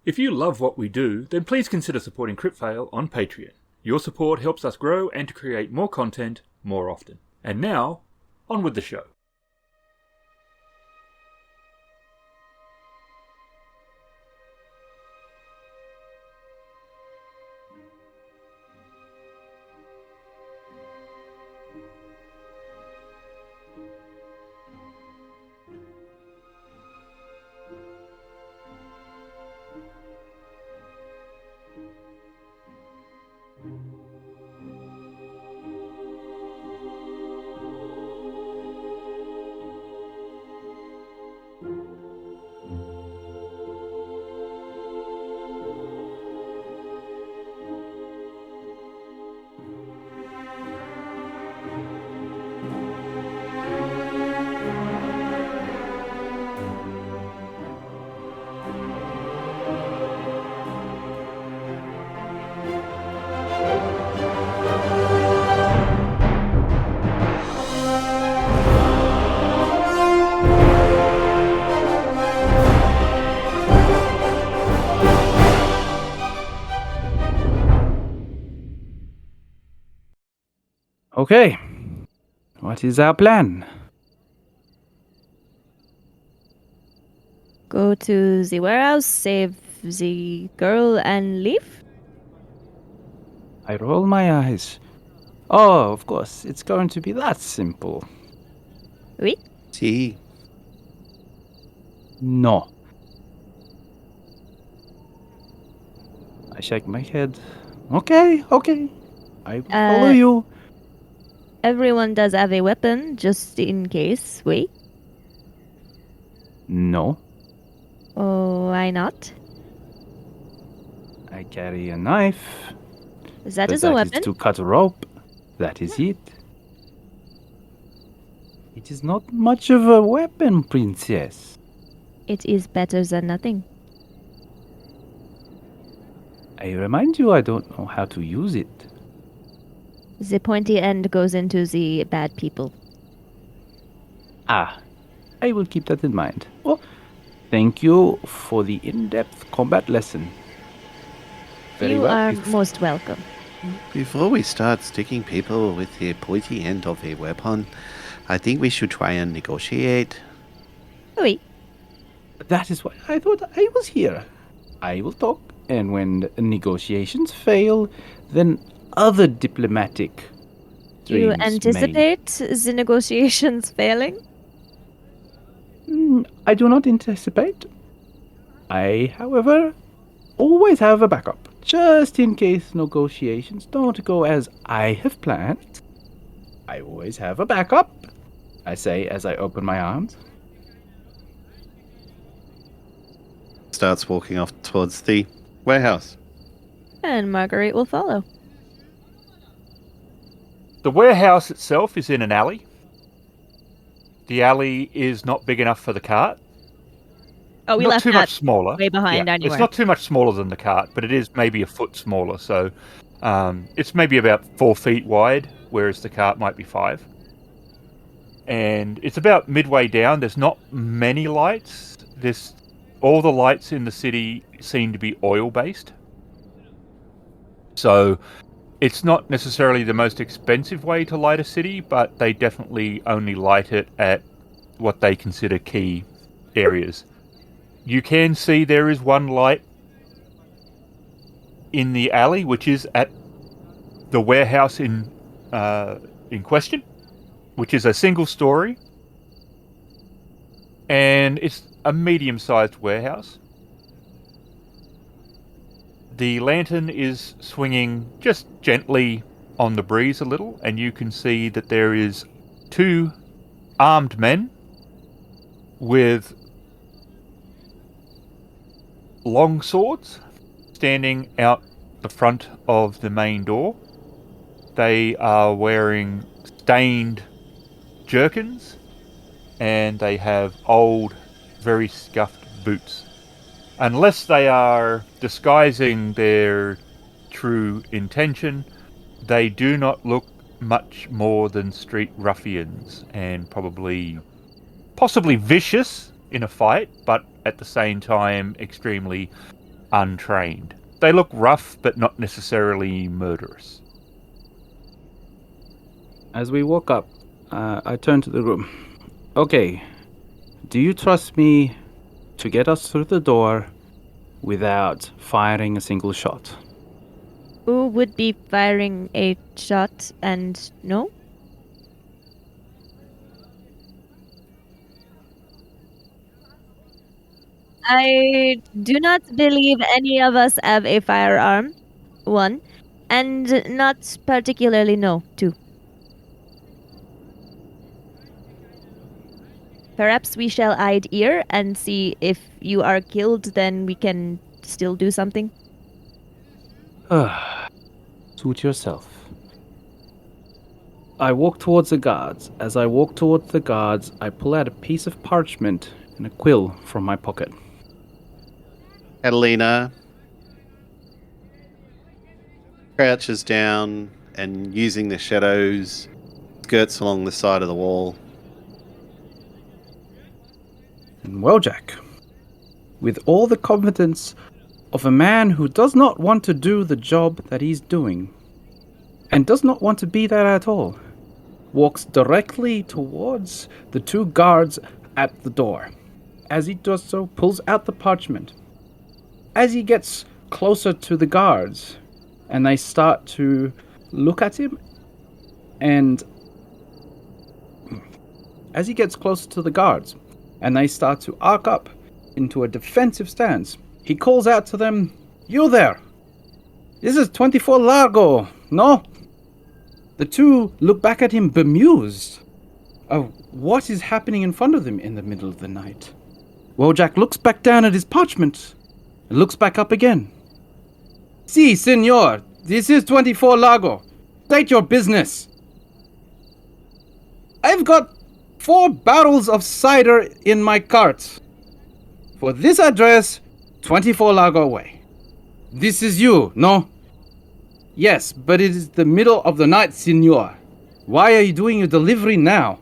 If you love what we do, then please consider supporting CryptFail on Patreon. Your support helps us grow and to create more content more often. And now, on with the show. Okay, what is our plan? Go to the warehouse, save the girl, and leave? I roll my eyes. Oh, of course, it's going to be that simple. Oui? See, No. I shake my head. Okay. I will follow you. Everyone does have a weapon, just in case. Oui? No. Oh, why not? I carry a knife. That but is a that weapon. is to cut a rope. That is it. It is not much of a weapon, princess. It is better than nothing. I remind you I don't know how to use it. The pointy end goes into the bad people. Ah, I will keep that in mind. Well, thank you for the in-depth combat lesson. Very You well. are most welcome. before we start sticking people with the pointy end of a weapon, I think we should try and negotiate. Oui. That is why I thought I was here. I will talk, and when negotiations fail, then other diplomatic Do you dreams may... anticipate the negotiations failing? I do not anticipate. I, however, always have a backup, just in case negotiations don't go as I have planned. I always have a backup, I say as I open my arms. Starts walking off towards the warehouse. And Marguerite will follow. The warehouse itself is in an alley. The alley is not big enough for the cart. Oh, we not left too that much smaller. way behind Yeah, anyway. it's not too much smaller than the cart, but it is maybe a foot smaller. So it's maybe about 4 feet wide, whereas the cart might be 5. And it's about midway down. There's not many lights. All the lights in the city seem to be oil-based. So it's not necessarily the most expensive way to light a city, but they definitely only light it at what they consider key areas. You can see there is one light in the alley, which is at the warehouse in question, which is a single story, and it's a medium-sized warehouse. The lantern is swinging just gently on the breeze a little, and you can see that there is 2 armed men with long swords standing out the front of the main door. They are wearing stained jerkins, and they have old, very scuffed boots. Unless they are disguising their true intention, they do not look much more than street ruffians, and possibly vicious in a fight, but at the same time extremely untrained. They look rough, but not necessarily murderous. As we walk up, I turn to the room. Okay, do you trust me to get us through the door without firing a single shot? Who would be firing a shot and no? I do not believe any of us have a firearm, one, and not particularly no, two. Perhaps we shall hide here and see if you are killed, then we can still do something. Suit yourself. I walk towards the guards. As I walk towards the guards, I pull out a piece of parchment and a quill from my pocket. Catalina crouches down and using the shadows, skirts along the side of the wall. And Wojack, with all the confidence of a man who does not want to do the job that he's doing, and does not want to be there at all, walks directly towards the two guards at the door. As he does so, pulls out the parchment. As he gets closer to the guards, and they start to look at him, and as he gets closer to the guards, and they start to arc up into a defensive stance, he calls out to them, "You there! This is 24 Largo, no?" The two look back at him bemused of what is happening in front of them in the middle of the night. Wojack looks back down at his parchment and looks back up again. "Si, senor, this is 24 Largo. State your business." "I've got 4 barrels of cider in my cart. For this address, 24 Largo Way. This is you, no?" "Yes, but it is the middle of the night, senor. Why are you doing your delivery now?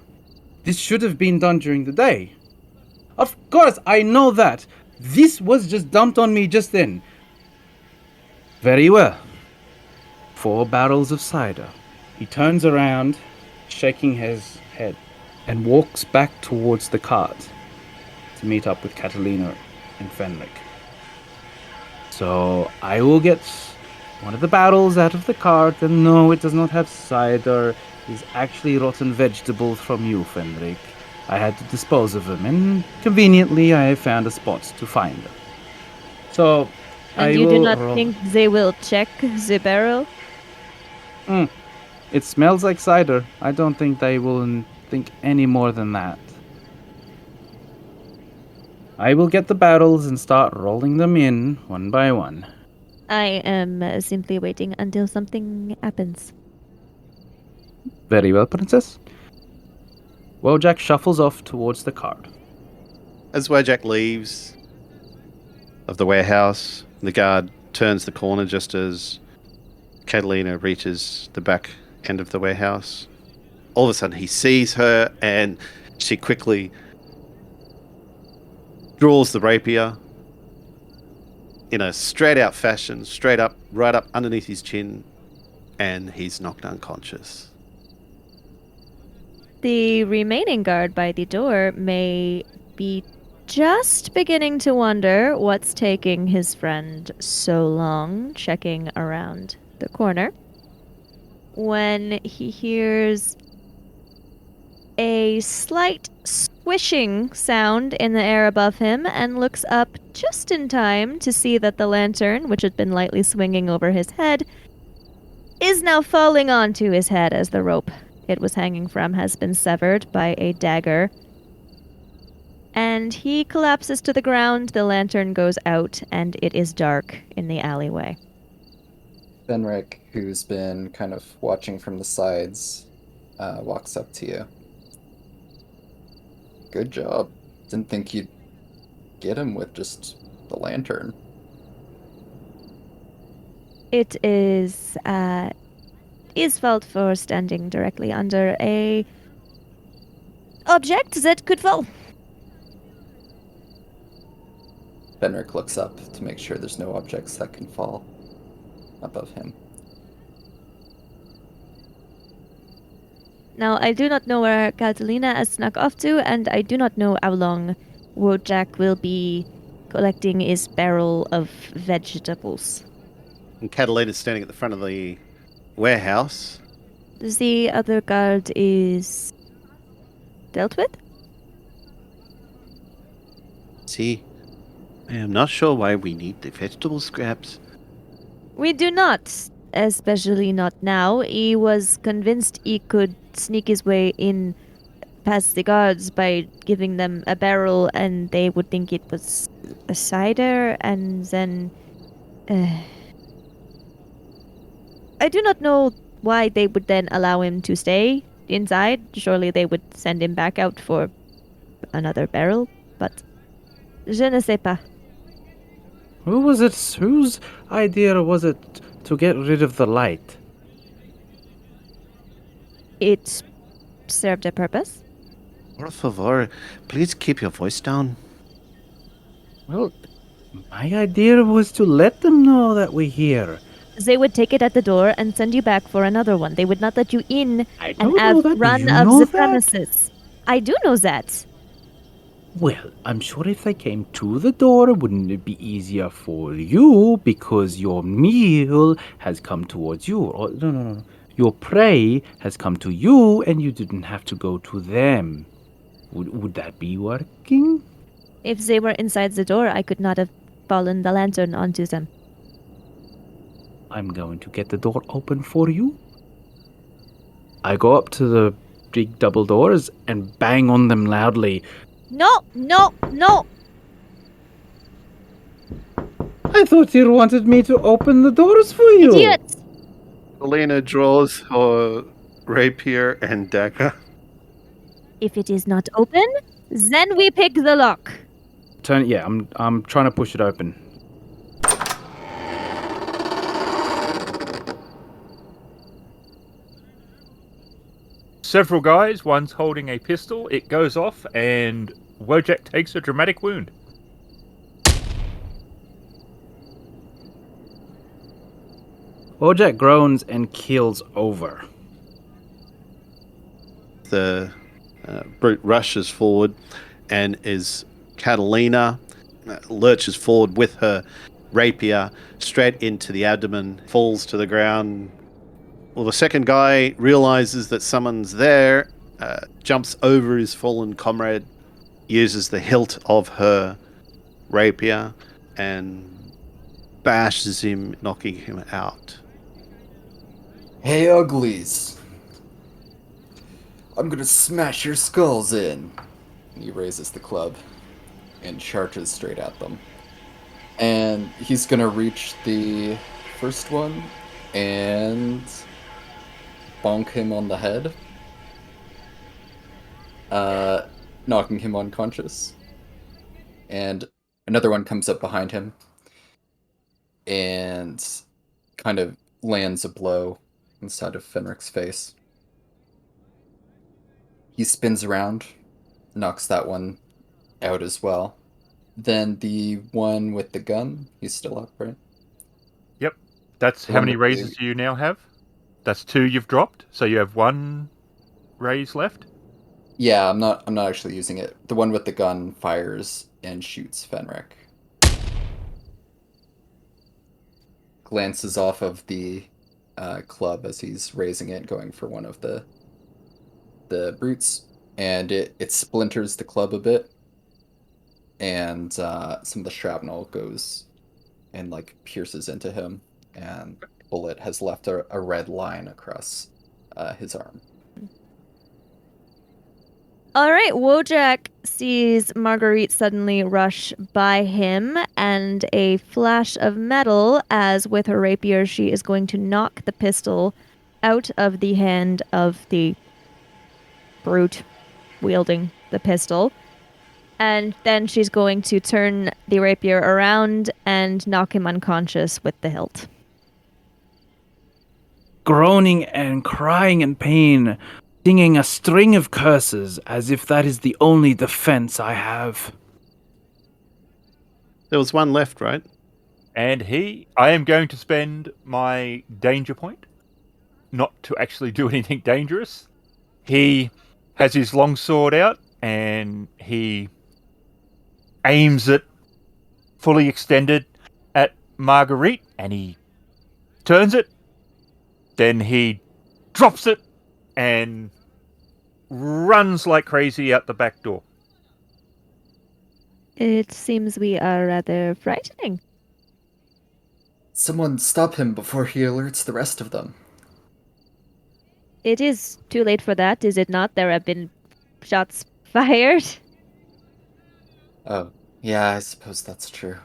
This should have been done during the day." "Of course, I know that. This was just dumped on me just then." "Very well. 4 barrels of cider." He turns around, shaking his head, and walks back towards the cart to meet up with Catalina and Fenric. "So I will get one of the barrels out of the cart, and no, it does not have cider. It is actually rotten vegetables from you, Fenric. I had to dispose of them, and conveniently I have found a spot to find them. So, And you do not think they will check the barrel? It smells like cider. I don't think they will think any more than that. I will get the barrels and start rolling them in one by one." I am simply waiting until something happens. "Very well, Princess." Wojack shuffles off towards the cart. As Wojack leaves of the warehouse, the guard turns the corner just as Catalina reaches the back end of the warehouse. All of a sudden he sees her and she quickly draws the rapier in a straight out fashion, straight up, right up underneath his chin, and he's knocked unconscious. The remaining guard by the door may be just beginning to wonder what's taking his friend so long, checking around the corner, when he hears a slight squishing sound in the air above him and looks up just in time to see that the lantern, which had been lightly swinging over his head, is now falling onto his head as the rope it was hanging from has been severed by a dagger. And he collapses to the ground, the lantern goes out, and it is dark in the alleyway. Fenric, who's been kind of watching from the sides, walks up to you. "Good job. Didn't think you'd get him with just the lantern." It is his fault for standing directly under a object that could fall. Fenric looks up to make sure there's no objects that can fall above him. Now, I do not know where Catalina has snuck off to, and I do not know how long Wojack will be collecting his barrel of vegetables. And Catalina's standing at the front of the warehouse. The other guard is dealt with? See, I am not sure why we need the vegetable scraps. We do not, especially not now. He was convinced he could sneak his way in past the guards by giving them a barrel, and they would think it was a cider, and then... I do not know why they would then allow him to stay inside. Surely they would send him back out for another barrel, but je ne sais pas. Whose idea was it to get rid of the light? It served a purpose. Por favor, please keep your voice down. Well, my idea was to let them know that we're here. They would take it at the door and send you back for another one. They would not let you in I and don't know have that. run You of know the that? premises. I do know that. Well, I'm sure if they came to the door, wouldn't it be easier for you because your meal has come towards you? Or, no. Your prey has come to you and you didn't have to go to them. Would that be working? If they were inside the door, I could not have fallen the lantern onto them. I'm going to get the door open for you. I go up to the big double doors and bang on them loudly. No! I thought you wanted me to open the doors for you. Idiot! Catalina draws her rapier and dagger. If it is not open, then we pick the lock. I'm trying to push it open. Several guys, one's holding a pistol, it goes off, and Wojack takes a dramatic wound. Wojack groans and keels over. The brute rushes forward, and as Catalina lurches forward with her rapier straight into the abdomen, falls to the ground. Well, the second guy realizes that someone's there, jumps over his fallen comrade, uses the hilt of her rapier, and bashes him, knocking him out. Hey, uglies! I'm gonna smash your skulls in! He raises the club and charges straight at them. And he's gonna reach the first one and bonk him on the head, knocking him unconscious. And another one comes up behind him and kind of lands a blow inside of Fenric's face. He spins around, knocks that one out as well. Then the one with the gun, he's still up, right? Yep. That's The how one many with the- raises do you now have? That's 2 you've dropped, so you have 1 raise left. Yeah, I'm not actually using it. The one with the gun fires and shoots Fenric. Glances off of the club as he's raising it, going for one of the brutes, and it splinters the club a bit, and some of the shrapnel goes and like pierces into him, and bullet has left a red line across his arm. All right, Wojack sees Marguerite suddenly rush by him, and a flash of metal as with her rapier she is going to knock the pistol out of the hand of the brute wielding the pistol. And then she's going to turn the rapier around and knock him unconscious with the hilt. Groaning and crying in pain, singing a string of curses as if that is the only defense I have. There was one left, right? And I am going to spend my danger point, not to actually do anything dangerous. He has his long sword out and he aims it fully extended at Marguerite and he turns it. Then he drops it and runs like crazy out the back door. It seems we are rather frightening. Someone stop him before he alerts the rest of them. It is too late for that, is it not? There have been shots fired. Oh, yeah, I suppose that's true.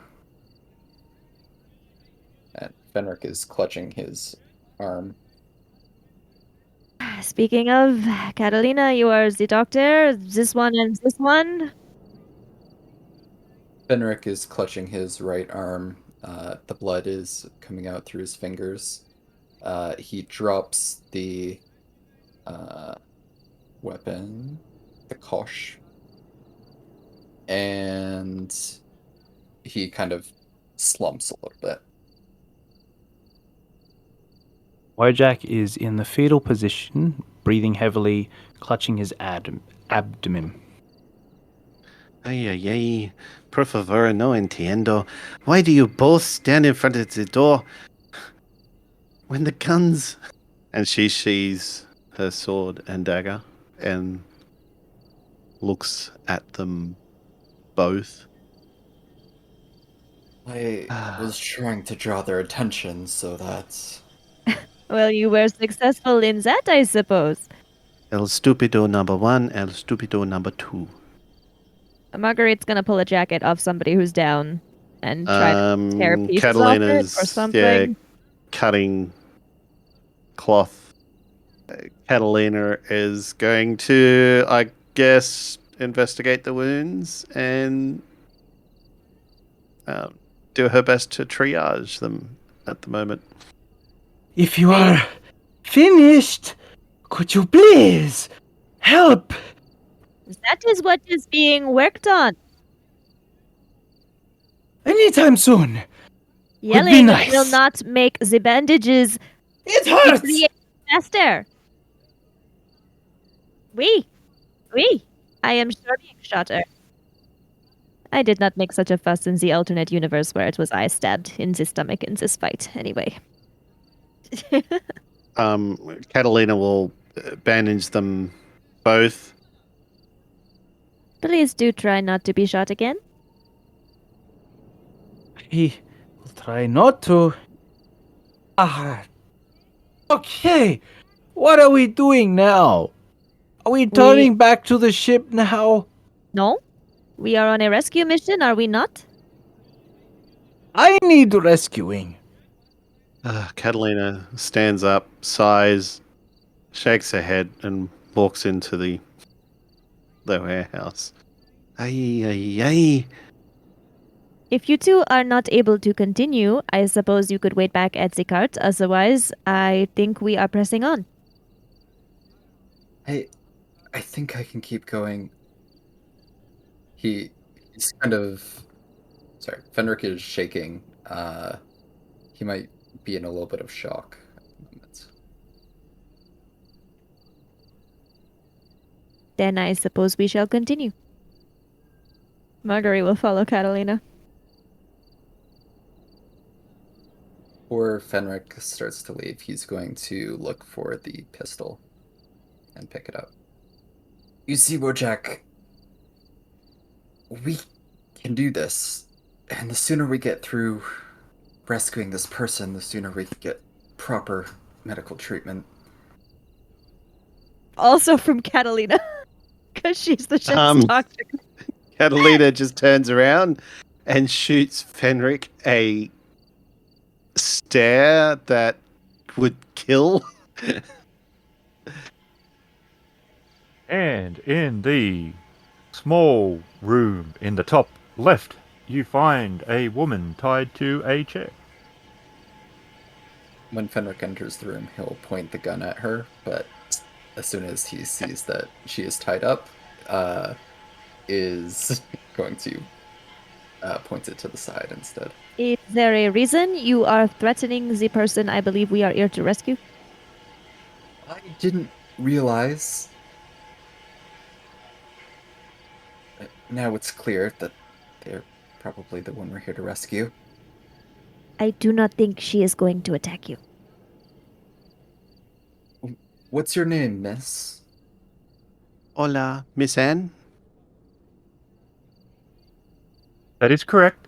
And Fenric is clutching his arm. Speaking of, Catalina, you are the doctor. This one and this one. Fenric is clutching his right arm. The blood is coming out through his fingers. He drops the weapon, the kosh, and he kind of slumps a little bit. Wojack is in the fetal position, breathing heavily, clutching his abdomen. Ay, ay, ay. Por favor, no entiendo. Why do you both stand in front of the door when the guns... And she sheathes her sword and dagger and looks at them both. I was trying to draw their attention so that... Well, you were successful in that, I suppose. El Stupido number 1, El Stupido number 2. Marguerite's gonna pull a jacket off somebody who's down and try to tear pieces off it Catalina's or something. cutting cloth. Catalina is going to, I guess, investigate the wounds and do her best to triage them at the moment. If you are finished, could you please help? That is what is being worked on. Anytime soon. Yelling nice. will not make the bandages It hurts! create faster. I am sure being shorter. I did not make such a fuss in the alternate universe where it was I stabbed in the stomach in this fight. Anyway. Catalina will bandage them both. Please do try not to be shot again. He will try not to. Okay. What are we doing now? Are we turning back to the ship now? No? We are on a rescue mission, are we not? I need rescuing. Catalina stands up, sighs, shakes her head, and walks into the warehouse. Ay, ay, ay. If you two are not able to continue, I suppose you could wait back at the cart. Otherwise, I think we are pressing on. Hey, I think I can keep going. He's kind of... Sorry, Fenric is shaking. He might be in a little bit of shock at the moment. Then I suppose we shall continue. Marguerite will follow Catalina. Before Fenric starts to leave, he's going to look for the pistol and pick it up. You see, Wojack, we can do this. And the sooner we get through rescuing this person, the sooner we can get proper medical treatment. Also from Catalina. Because she's the ship's doctor. Catalina just turns around and shoots Fenric a stare that would kill. And in the small room in the top left, you find a woman tied to a chair. When Fenric enters the room, he'll point the gun at her, but as soon as he sees that she is tied up, is going to points it to the side instead. Is there a reason you are threatening the person I believe we are here to rescue? I didn't realize. Now it's clear that they're probably the one we're here to rescue. I do not think she is going to attack you. What's your name, miss? Hola, Miss Anne. That is correct.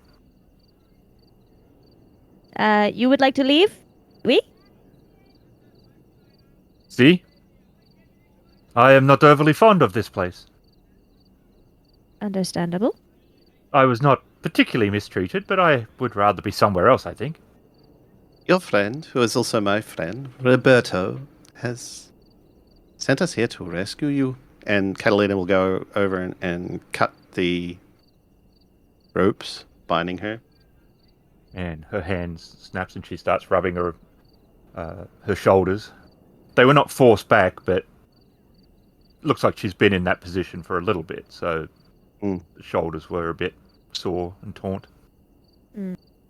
You would like to leave? Oui? See? I am not overly fond of this place. Understandable. I was not particularly mistreated, but I would rather be somewhere else, I think. Your friend, who is also my friend, Roberto, has sent us here to rescue you. And Catalina will go over and cut the ropes binding her. And her hands snaps and she starts rubbing her shoulders. They were not forced back, but looks like she's been in that position for a little bit, so the shoulders were a bit sore and taunt.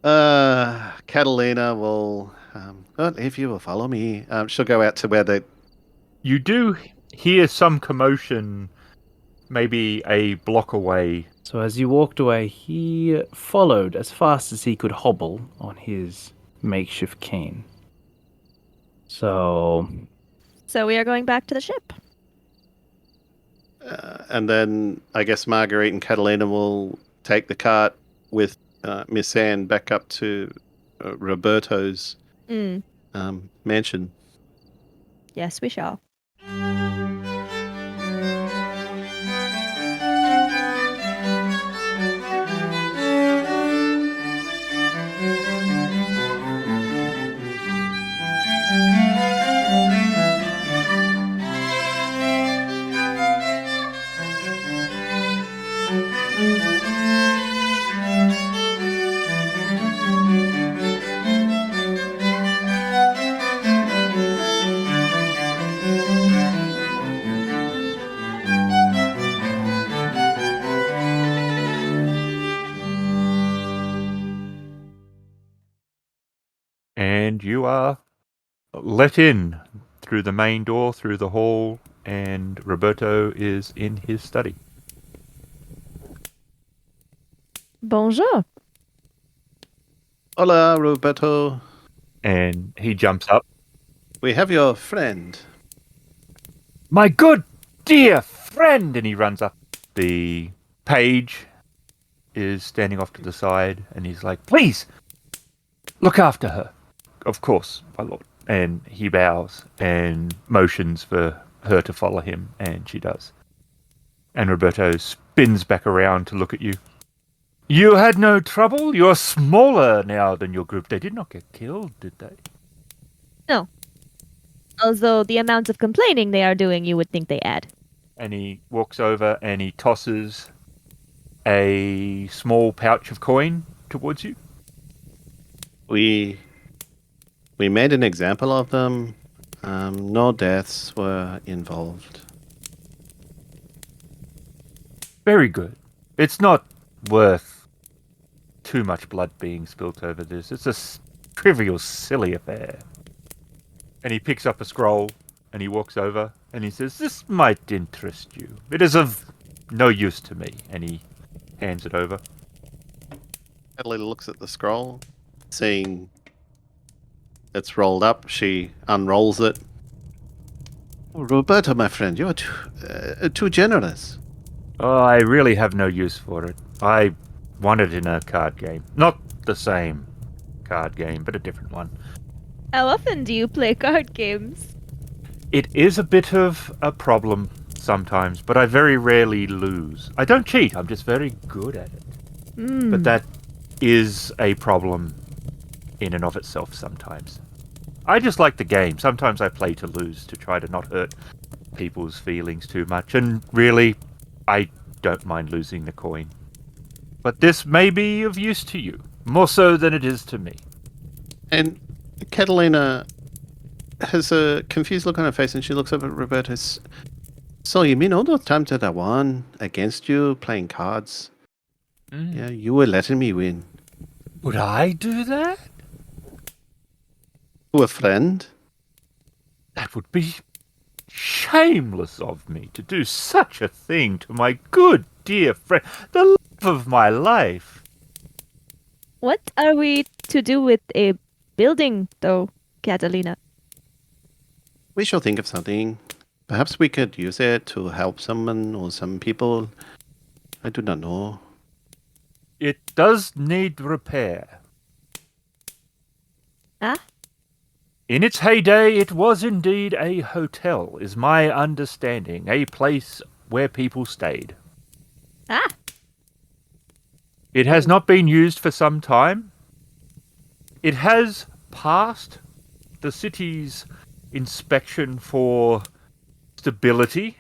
Catalina will, well, if you will follow me, she'll go out to where the... You do hear some commotion maybe a block away. So as you walked away, he followed as fast as he could hobble on his makeshift cane. So we are going back to the ship. And then I guess Marguerite and Catalina will take the cart with Miss Anne back up to Roberto's mansion. Yes, we shall. And you are let in through the main door, through the hall, and Roberto is in his study. Bonjour. Hola, Roberto. And he jumps up. We have your friend. My good dear friend! And he runs up. The page is standing off to the side, and he's like, please, look after her. Of course, my lord. And he bows and motions for her to follow him, and she does. And Roberto spins back around to look at you. You had no trouble? You're smaller now than your group. They did not get killed, did they? No. Although the amount of complaining they are doing, you would think they add. And he walks over and he tosses a small pouch of coin towards you. We made an example of them. No deaths were involved. Very good. It's not worth too much blood being spilt over this. It's a trivial, silly affair. And he picks up a scroll and he walks over and he says, this might interest you. It is of no use to me. And he hands it over. Catalina looks at the scroll, seeing it's rolled up. She unrolls it. Oh, Roberto, my friend, you're too generous. Oh, I really have no use for it. I won it in a card game. Not the same card game, but a different one. How often do you play card games? It is a bit of a problem sometimes, but I very rarely lose. I don't cheat, I'm just very good at it. But that is a problem in and of itself sometimes. I just like the game. Sometimes I play to lose, to try to not hurt people's feelings too much, and really, I don't mind losing the coin. But this may be of use to you, more so than it is to me. And Catalina has a confused look on her face, and she looks up at Roberto. So you mean all those times that I won against you playing cards? Yeah, you were letting me win. Would I do that? To a friend? That would be shameless of me to do such a thing to my good dear friend, the love of my life. What are we to do with a building, though, Catalina? We shall think of something. Perhaps we could use it to help someone or some people. I do not know. It does need repair. Ah? In its heyday, it was indeed a hotel, is my understanding. A place where people stayed. Ah! It has not been used for some time. It has passed the city's inspection for stability,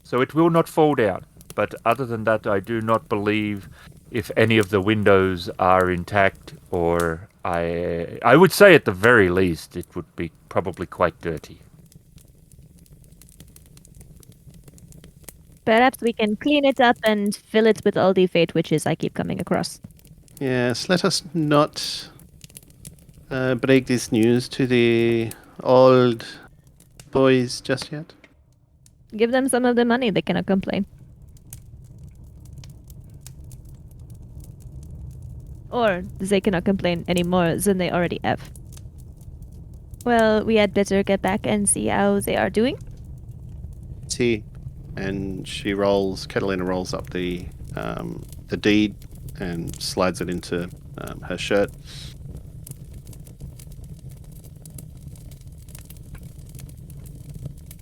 so it will not fall down. But other than that, I do not believe if any of the windows are intact, or I would say at the very least it would be probably quite dirty. Perhaps we can clean it up and fill it with all the fate witches I keep coming across. Yes, let us not break this news to the old boys just yet. Give them some of the money, they cannot complain. Or they cannot complain any more than they already have. Well, we had better get back and see how they are doing. See, and Catalina rolls up the deed and slides it into her shirt.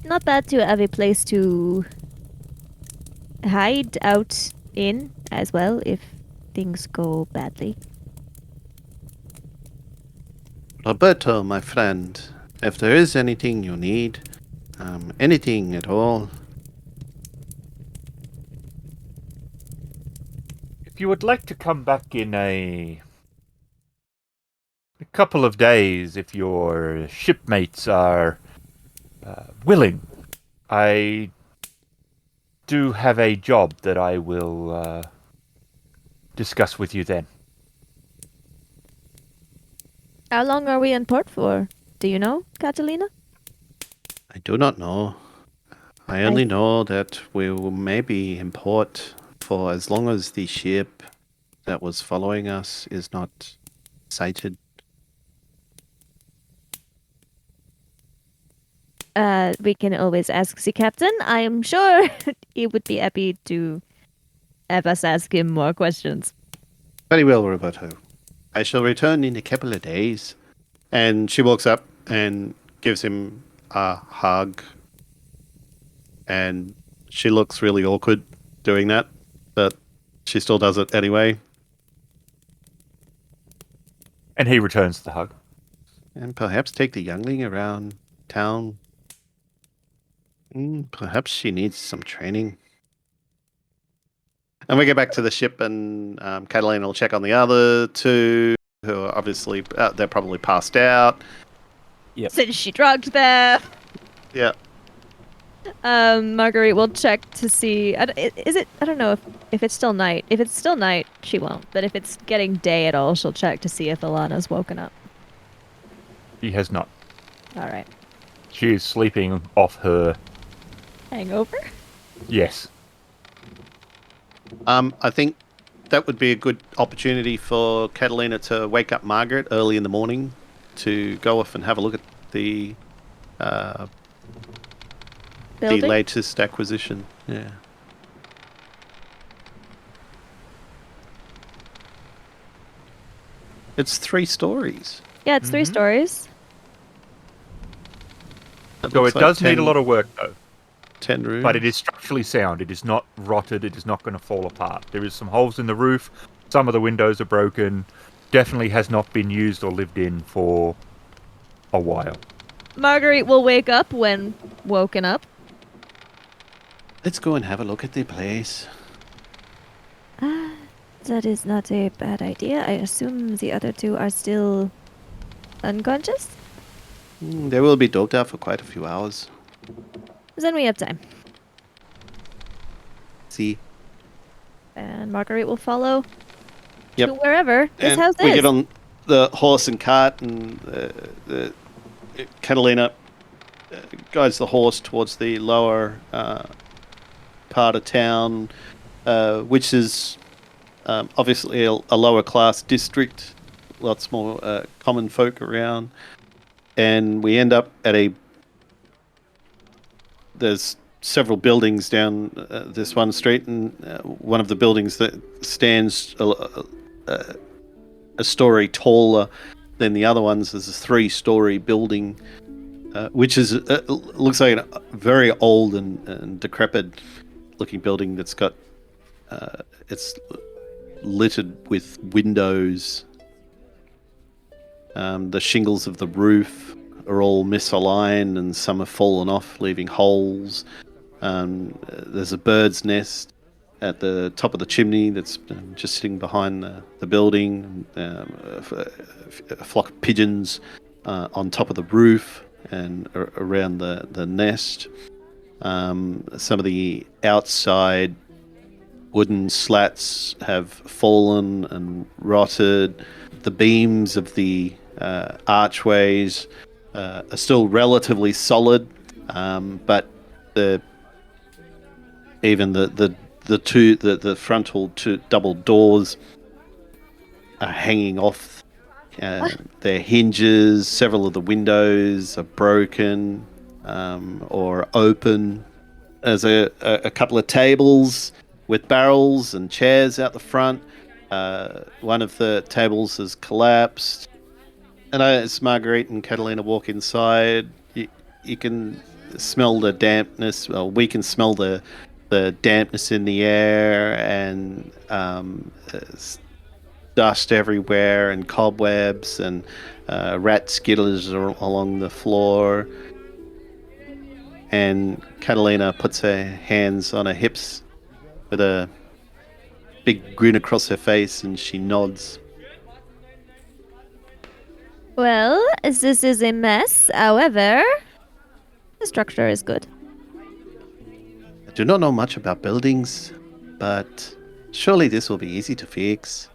Not bad to have a place to hide out in as well if things go badly. Roberto, my friend, if there is anything you need, anything at all, If you would like to come back in a couple of days, if your shipmates are willing, I do have a job that I will discuss with you then. How long are we in port for? Do you know, Catalina? I do not know. I only know that we will maybe in port for as long as the ship that was following us is not sighted. We can always ask the captain. I am sure he would be happy to have us ask him more questions. Very well, Roberto. I shall return in a couple of days. And she walks up and gives him a hug. And she looks really awkward doing that, but she still does it anyway. And he returns the hug. And perhaps take the youngling around town. Perhaps she needs some training. And we get back to the ship, and Catalina will check on the other two, who are obviously, they're probably passed out. Since she drugged them. Yeah. Marguerite will check to see. Is it? I don't know if it's still night. If it's still night, she won't. But if it's getting day at all, she'll check to see if Alana's woken up. He has not. All right. She is sleeping off her. Hangover? Yes. I think that would be a good opportunity for Catalina to wake up Margaret early in the morning to go off and have a look at the Building? latest acquisition. Yeah. It's 3 stories. Yeah, it's 3 stories. So it does need a lot of work, though. 10 rooms. But it is structurally sound. It is not rotted. It is not going to fall apart. There is some holes in the roof. Some of the windows are broken. Definitely has not been used or lived in for a while. Marguerite will wake up when woken up. Let's go and have a look at the place. That is not a bad idea. I assume the other 2 are still unconscious? They will be dogged out for quite a few hours. Then we have time. See? And Marguerite will follow Yep. to wherever this And house we is. get on the horse and cart, and Catalina guides the horse towards the lower part of town, which is obviously a lower class district, lots more common folk around, and we end up at there's several buildings down this one street, and one of the buildings that stands a story taller than the other ones is a 3-story building, which is looks like a very old and decrepit looking building that's got it's littered with windows. The shingles of the roof are all misaligned and some have fallen off, leaving holes. There's a bird's nest at the top of the chimney that's just sitting behind the building. A flock of pigeons on top of the roof and around the nest. Some of the outside wooden slats have fallen and rotted. The beams of the archways are still relatively solid, but the frontal two double doors are hanging off their hinges. Several of the windows are broken or open. There's a couple of tables with barrels and chairs out the front. One of the tables has collapsed. And as Marguerite and Catalina walk inside, you can smell the dampness. Well, we can smell the dampness in the air, and dust everywhere, and cobwebs, and rat skitters along the floor. And Catalina puts her hands on her hips with a big grin across her face, and she nods. Well, this is a mess. However, the structure is good. I do not know much about buildings, but surely this will be easy to fix.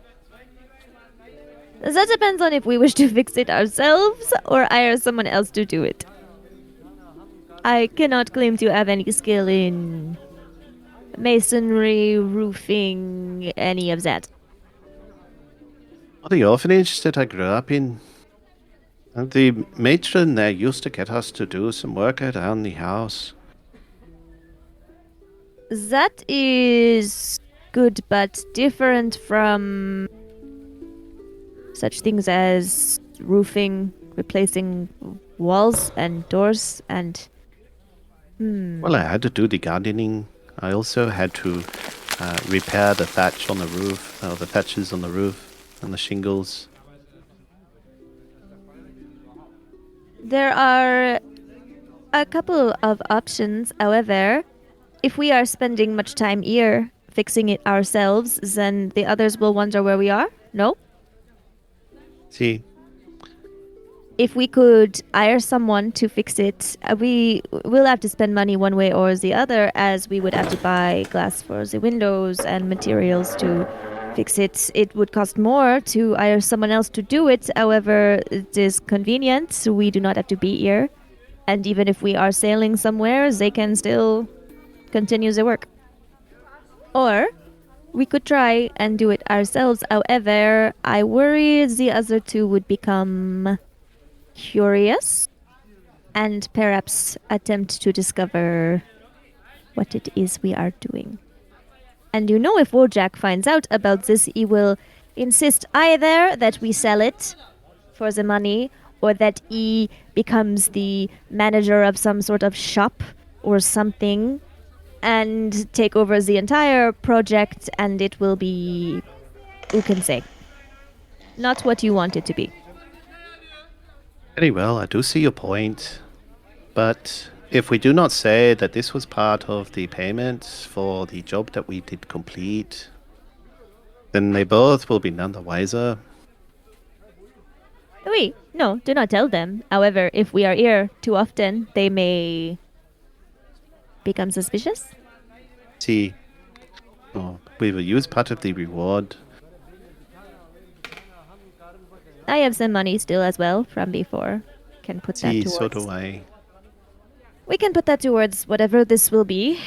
That depends on if we wish to fix it ourselves or hire someone else to do it. I cannot claim to have any skill in masonry, roofing, any of that. The orphanage that I grew up in, the matron there used to get us to do some work around the house. That is good, but different from such things as roofing, replacing walls and doors, and... Well, I had to do the gardening. I also had to repair the thatch on the roof, the thatches on the roof and the shingles. There are a couple of options. However, if we are spending much time here fixing it ourselves, then the others will wonder where we are. No? See, If we could hire someone to fix it, we will have to spend money one way or the other, as we would have to buy glass for the windows and materials to fix it. It would cost more to hire someone else to do it. However, it is convenient, so we do not have to be here. And even if we are sailing somewhere, they can still continue the work. Or we could try and do it ourselves. However, I worry the other two would become curious and perhaps attempt to discover what it is we are doing. And you know, if Wojack finds out about this, he will insist either that we sell it for the money, or that he becomes the manager of some sort of shop or something and take over the entire project, and it will be, who can say, not what you want it to be. very well, I do see your point. But if we do not say that this was part of the payment for the job that we did complete, then they both will be none the wiser. No, do not tell them. However, if we are here too often, they may become suspicious. See, oh, we will use part of the reward. I have some money still as well from before. Can put that See, towards. so do I. We can put that towards whatever this will be.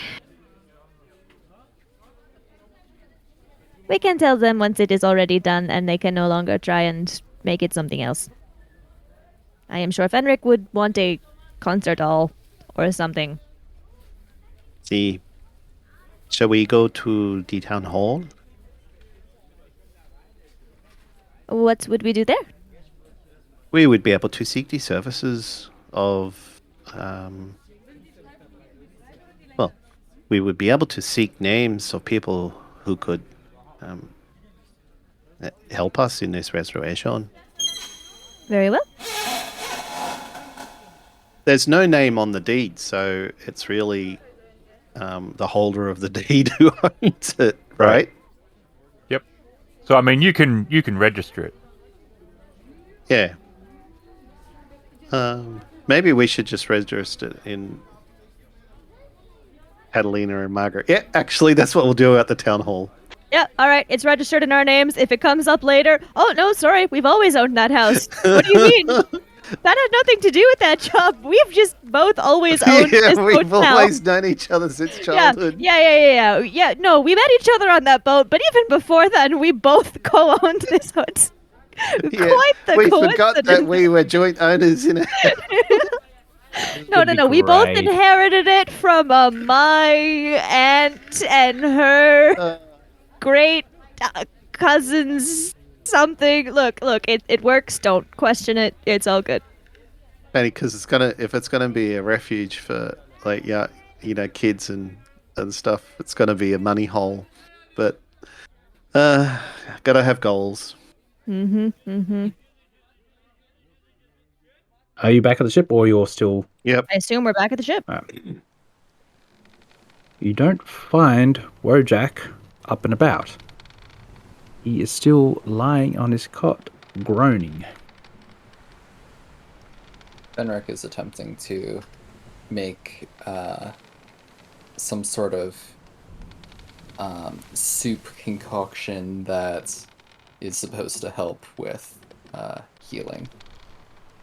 We can tell them once it is already done and they can no longer try and make it something else. I am sure Fenric would want a concert hall or something. See, shall we go to the town hall? What would we do there? We would be able to seek the services of, well, we would be able to seek names of people who could help us in this restoration. Very well. There's no name on the deed, so it's really the holder of the deed who owns it, right? Yep. So I mean, you can register it. Yeah. Maybe we should just register it in Catalina and Margaret. Yeah, actually, that's what we'll do at the town hall. Yeah, alright, it's registered in our names. If it comes up later, oh no, sorry, we've always owned that house. What do you mean? That had nothing to do with that job. We've just both always owned this we've hotel. always known each other since childhood. Yeah, no, we met each other on that boat, but even before then, we both co-owned this hotel. Quite the we coincidence. forgot that we were joint owners in it. No. We both great. inherited it from my aunt and her great cousins. Something. Look. It works. Don't question it. It's all good. Funny, because if it's gonna be a refuge for kids and stuff, it's gonna be a money hole. But gotta have goals. Mm-hmm. Are you back at the ship, or you're still? Yep. I assume we're back at the ship. You don't find Wojack up and about. He is still lying on his cot, groaning. Fenric is attempting to make some sort of soup concoction that is supposed to help with healing.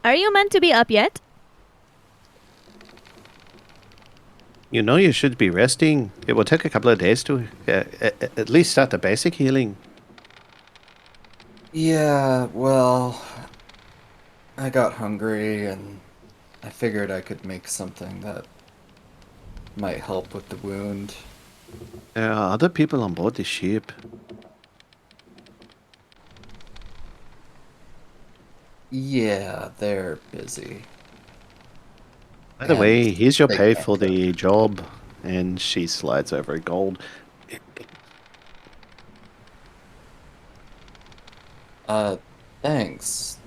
Are you meant to be up yet? You know you should be resting. It will take a couple of days to at least start the basic healing. Yeah, well, I got hungry and I figured I could make something that might help with the wound. There are other people on board the ship. Yeah, they're busy. By the way, here's your they pay can't for do the job. And she slides over a gold. Thanks.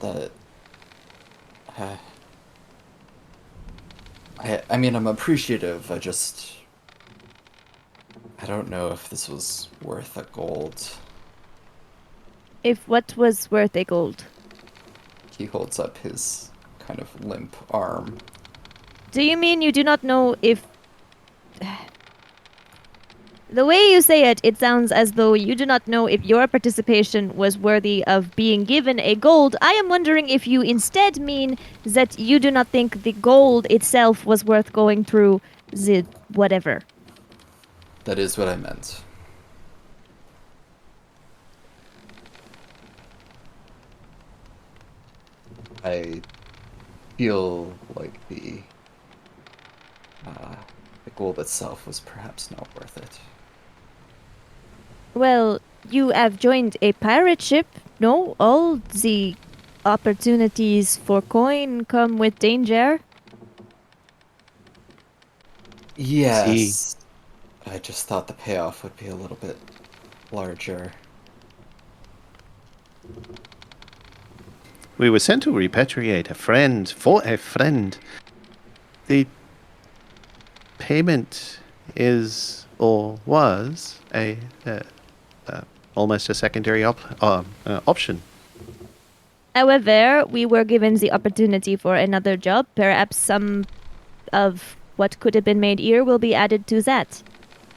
I mean, I'm appreciative. I don't know if this was worth a gold. If what was worth a gold? He holds up his kind of limp arm. Do you mean you do not know if... The way you say it, it sounds as though you do not know if your participation was worthy of being given a gold. I am wondering if you instead mean that you do not think the gold itself was worth going through the whatever. That is what I meant. I feel like the gold itself was perhaps not worth it. Well, you have joined a pirate ship. No, all the opportunities for coin come with danger. Yes. I just thought the payoff would be a little bit larger. We were sent to repatriate a friend for a friend. The payment is or was a almost a secondary option. However, we were given the opportunity for another job. Perhaps some of what could have been made here will be added to that.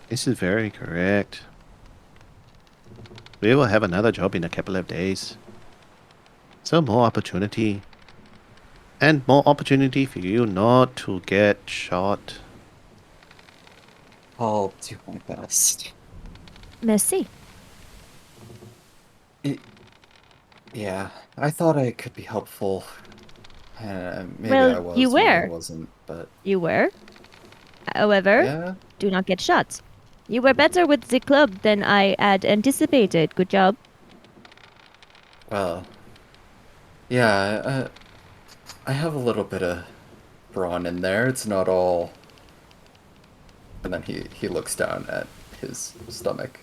This is very correct. We will have another job in a couple of days. So more opportunity. And more opportunity for you not to get shot. I'll do my best. Merci. Yeah, I thought I could be helpful. Maybe Well, I was, you maybe I were. wasn't, but You were. However, yeah. do not get shot. You were better with the club than I had anticipated. Good job. Well, yeah, I have a little bit of brawn in there. It's not all. And then he looks down at his stomach.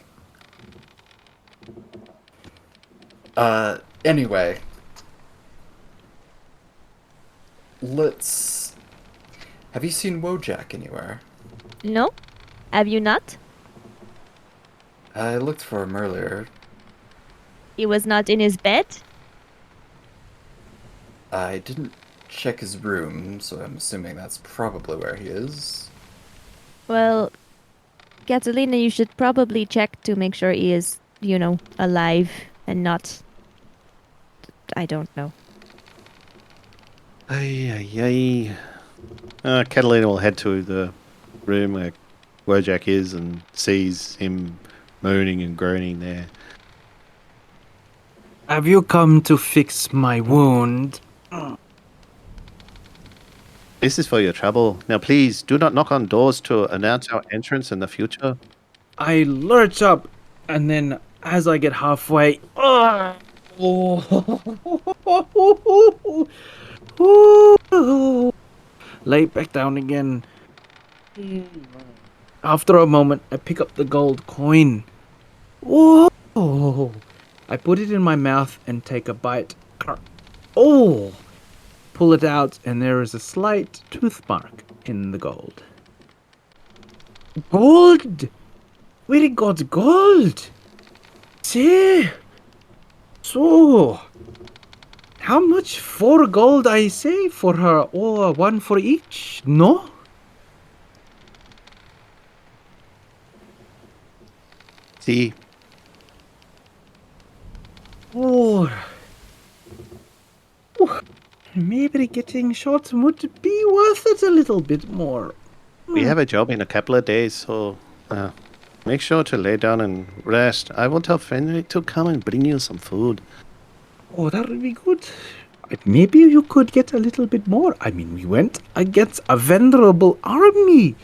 Anyway, let's. Have you seen Wojack anywhere? No? Have you not? I looked for him earlier. He was not in his bed? I didn't check his room, so I'm assuming that's probably where he is. Well, Catalina, you should probably check to make sure he is, alive and not. I don't know. Ay. Catalina will head to the room where Wojack is and sees him moaning and groaning there. Have you come to fix my wound? This is for your trouble. Now please, do not knock on doors to announce our entrance in the future. I lurch up, and then as I get halfway, lay back down again. After a moment, I pick up the gold coin. Whoa! I put it in my mouth and take a bite. Oh! Pull it out, and there is a slight tooth mark in the gold. Gold! We got gold! See? So, how much? 4 gold, I say, for her, or 1 for each? No? See, Oh. Maybe getting shot would be worth it a little bit more. we have a job in a couple of days, so make sure to lay down and rest. I will tell Fenric to come and bring you some food. Oh, that would be good. Maybe you could get a little bit more. I mean, we went against a venerable army.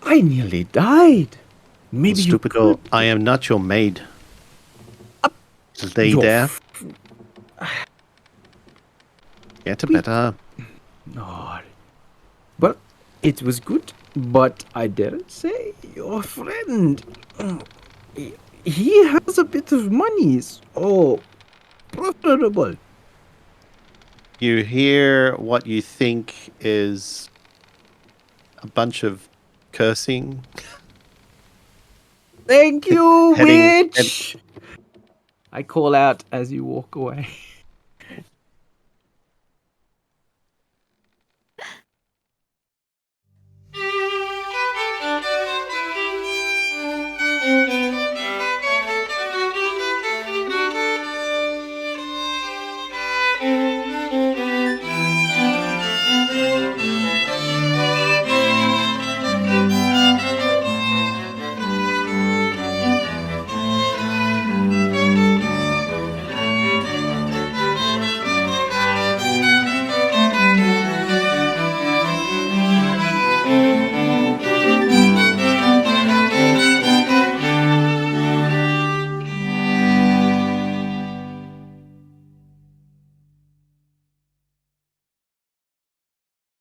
I nearly died. Maybe you Stupid girl, could. I am not your maid. Lay Your there. f- Get better. No. Well, it was good, but I dare say your friend. He has a bit of money, so preferable. You hear what you think is a bunch of cursing. Thank you, Heading- witch! I call out as you walk away.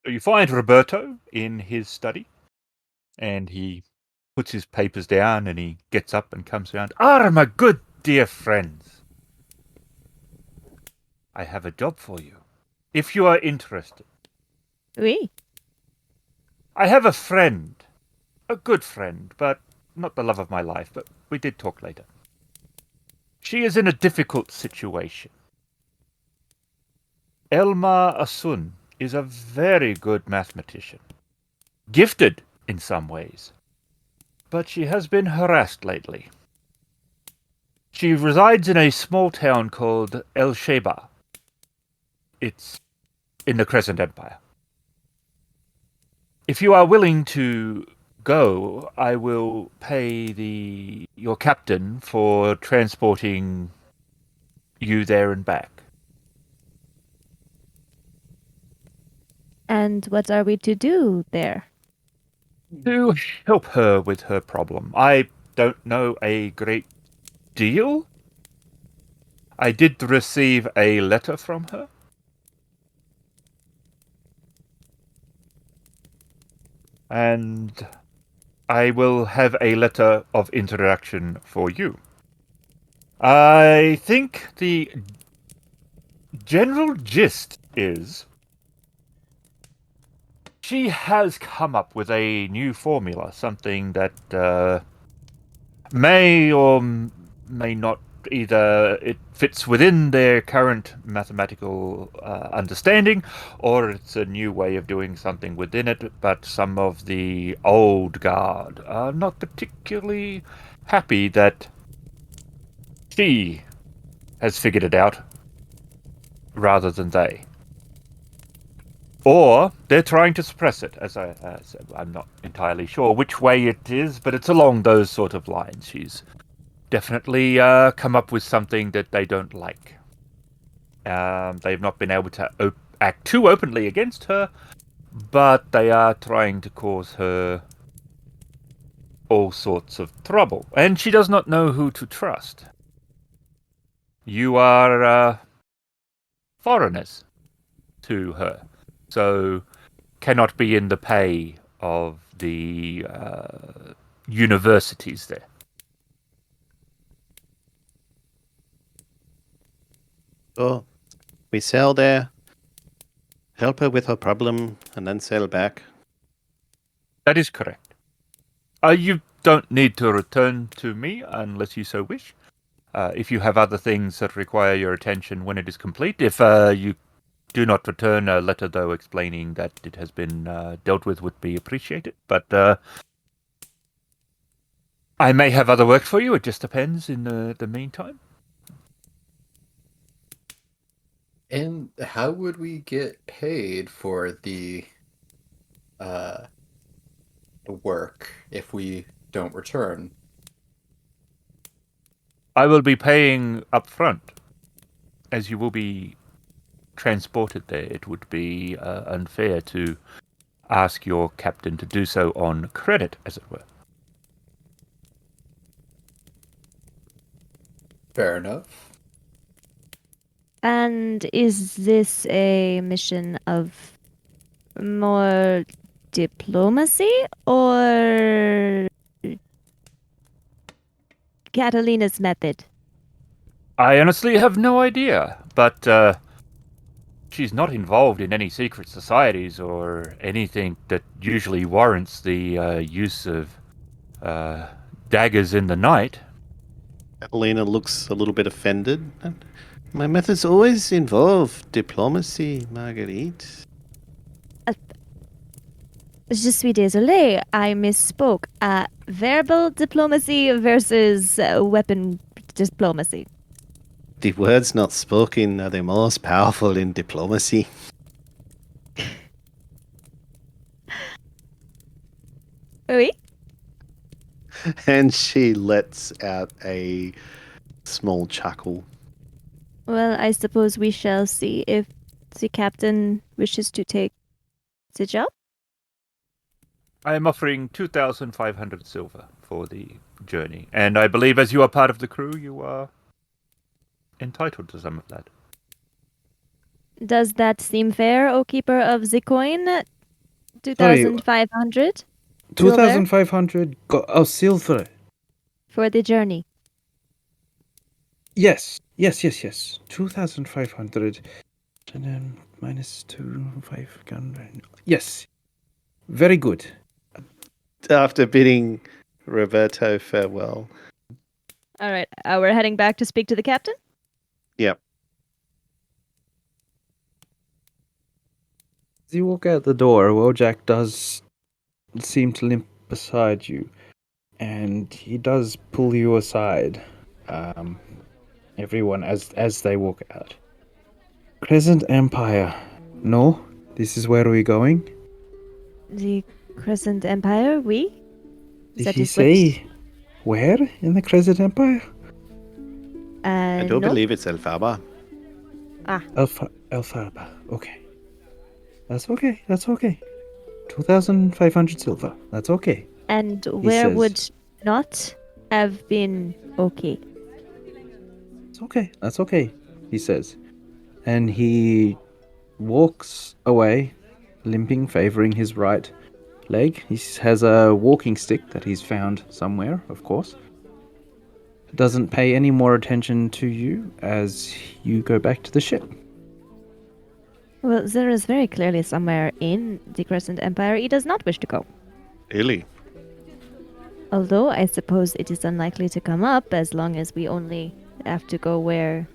So you find Roberto in his study, and he puts his papers down and he gets up and comes around. Ah, my good dear friends. I have a job for you, if you are interested. Oui. I have a friend, a good friend, but not the love of my life, but we did talk later. She is in a difficult situation. Elma Asun is a very good mathematician, gifted in some ways, but she has been harassed lately. She resides in a small town called El Sheba. It's in the Crescent Empire. If you are willing to go, I will pay your captain for transporting you there and back. And what are we to do there? To help her with her problem. I don't know a great deal. I did receive a letter from her. And I will have a letter of introduction for you. I think the general gist is she has come up with a new formula, something that may or may not either it fits within their current mathematical understanding, or it's a new way of doing something within it, but some of the old guard are not particularly happy that she has figured it out rather than they. Or they're trying to suppress it, as I said. I'm not entirely sure which way it is, but it's along those sort of lines. She's definitely come up with something that they don't like. They've not been able to act too openly against her, but they are trying to cause her all sorts of trouble. And she does not know who to trust. You are foreigners to her, so cannot be in the pay of the universities there. So we sail there, help her with her problem, and then sail back. That is correct. You don't need to return to me unless you so wish. If you have other things that require your attention when it is complete, if you do not return, a letter, though, explaining that it has been dealt with would be appreciated. But I may have other work for you. It just depends in the meantime. And how would we get paid for the work if we don't return? I will be paying up front, as you will be transported there. It would be unfair to ask your captain to do so on credit, as it were. Fair enough. And is this a mission of more diplomacy or Catalina's method? I honestly have no idea, but she's not involved in any secret societies or anything that usually warrants the use of daggers in the night. Catalina looks a little bit offended. My methods always involve diplomacy, Marguerite. Je suis désolé, I misspoke. Verbal diplomacy versus weapon diplomacy. The words not spoken are the most powerful in diplomacy. Oui? And she lets out a small chuckle. Well, I suppose we shall see if the captain wishes to take the job. I am offering 2,500 silver for the journey, and I believe as you are part of the crew, you are entitled to some of that. Does that seem fair, O Keeper of the Coin? 2,500 2,500 silver. for the journey. Yes. 2,500. And then minus 2,500. Yes. Very good. After bidding Roberto farewell. All right, we're heading back to speak to the captain. Yep. As you walk out the door, Wojack does seem to limp beside you, and he does pull you aside. everyone as they walk out. Crescent Empire. No, this is where we're going. The Crescent Empire, we? Did That he is what- say where in the Crescent Empire? I do no. believe it's Elphaba. Alphaba. Okay. That's okay. 2,500 silver. That's okay. And where says- would not have been okay? It's okay. That's okay, he says. And he walks away, limping, favoring his right leg. He has a walking stick that he's found somewhere, of course. Doesn't pay any more attention to you as you go back to the ship. Well, there is very clearly somewhere in the Crescent Empire he does not wish to go. Really? Although I suppose it is unlikely to come up as long as we only have to go where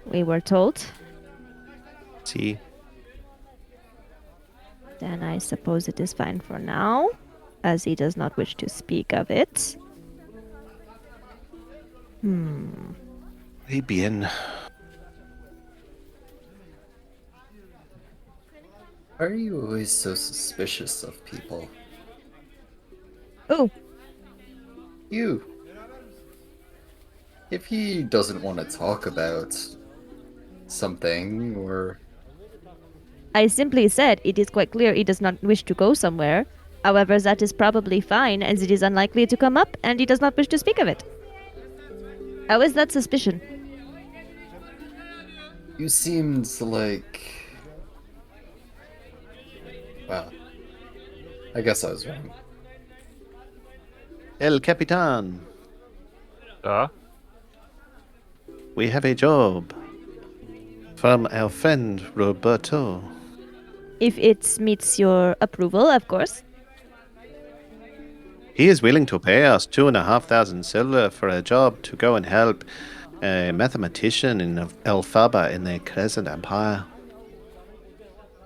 we were told. See? Then I suppose it is fine for now, as he does not wish to speak of it. Muy bien. Why are you always so suspicious of people? Oh, You. If he doesn't want to talk about something or I simply said it is quite clear he does not wish to go somewhere. However, that is probably fine, as it is unlikely to come up, and he does not wish to speak of it. How is that suspicion? you seemed like, well, I guess I was wrong. El Capitan, we have a job from our friend Roberto. If it meets your approval, of course. He is willing to pay us 2,500 silver for a job to go and help a mathematician in Elphaba in the Crescent Empire.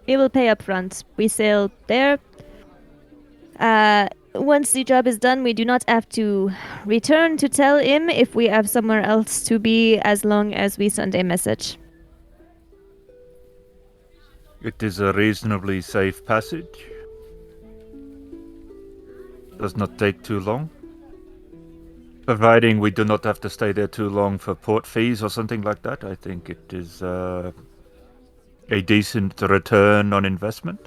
We will pay up front. We sail there. Once the job is done, we do not have to return to tell him if we have somewhere else to be, as long as we send a message. It is a reasonably safe passage. Does not take too long. Providing we do not have to stay there too long for port fees or something like that, I think it is a decent return on investment.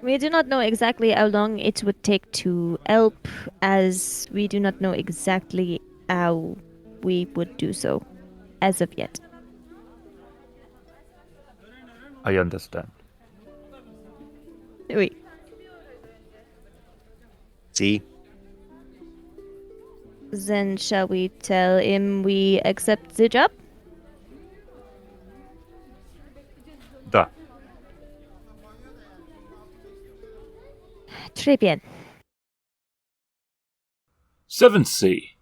We do not know exactly how long it would take to help, as we do not know exactly how we would do so, as of yet. I understand. Oui. See? Then shall we tell him we accept the job? Da. Très bien. 7th Sea,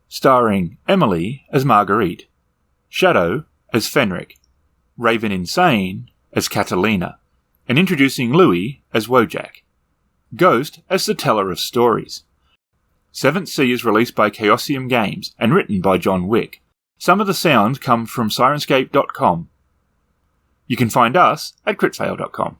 starring Emily as Marguerite, Shadow as Fenric, RavenInsane as Catalina, and introducing Louis as Wojack, Ghost as the teller of stories. 7th Sea is released by Chaosium Games and written by John Wick. Some of the sound come from Sirenscape.com. You can find us at critfail.com.